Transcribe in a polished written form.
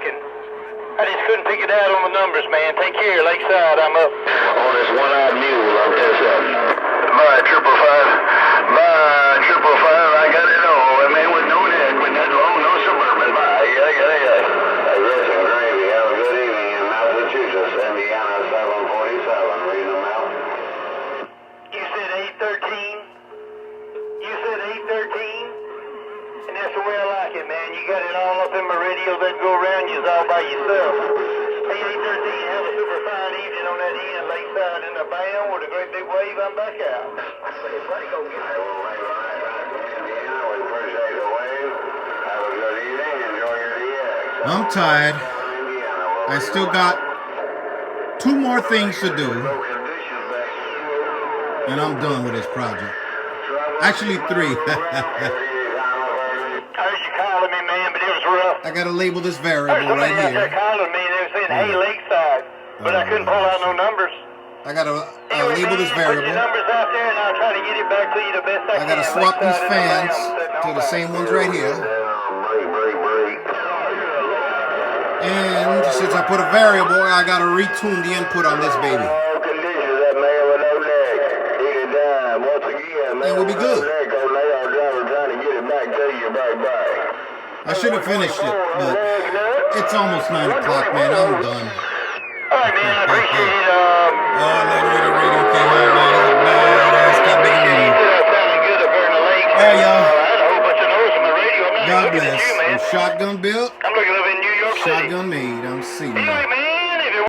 talking. I just couldn't pick it out on the numbers, man. Take care, Lakeside. I'm up. On this one-eyed mule, I'm testing. Bye, 555. Bye, 555. I got it all. I mean, with no neck, with that long, no suburban. Bye. Yeah. Yes, and gravy. Have a good evening in Massachusetts, Indiana, 747. Read them out. You said 813? You said 813? And that's the way I like it, man. You got it all up in my radio that go around you all by yourself. Hey, 813, have a super fine evening on that end, Lakeside in the band with a great big wave. I'm back out. Say, buddy, go get it. Indiana, we appreciate the wave. Have a good evening. Enjoy your DX. I'm tired. I still got 2 more things to do, and I'm done with this project. Actually, 3. I heard you calling me, man, but it was rough. I gotta label this I heard variable somebody right out there here. calling me, and they were saying, hey, Lakeside. But I couldn't pull out no numbers. I gotta Anyway, label man, this you put your variable. numbers out there, and I'll try to get it back to you the best I I can. gotta swap these Lakeside in the fans band, sitting to on the back. same ones right here. Break. And since I put a variable, I gotta retune the input on this baby. All conditions, that man with no neck. Eat it down. Once again, man And we'll be with no good. neck, old layout driver trying to get it back to you. Bye. I should have finished it, but it's almost 9 o'clock, man. I'm done. All right, man, I appreciate it. Oh, that little radio came on, man. It was badass. Got big radio. Sounding good up there in the lake. Yeah, y'all. I had a whole bunch of noise on my radio. I'm not God looking bless. at you, man. I'm shotgun built, I'm looking up in New York City. shotgun made. I'm seeing you.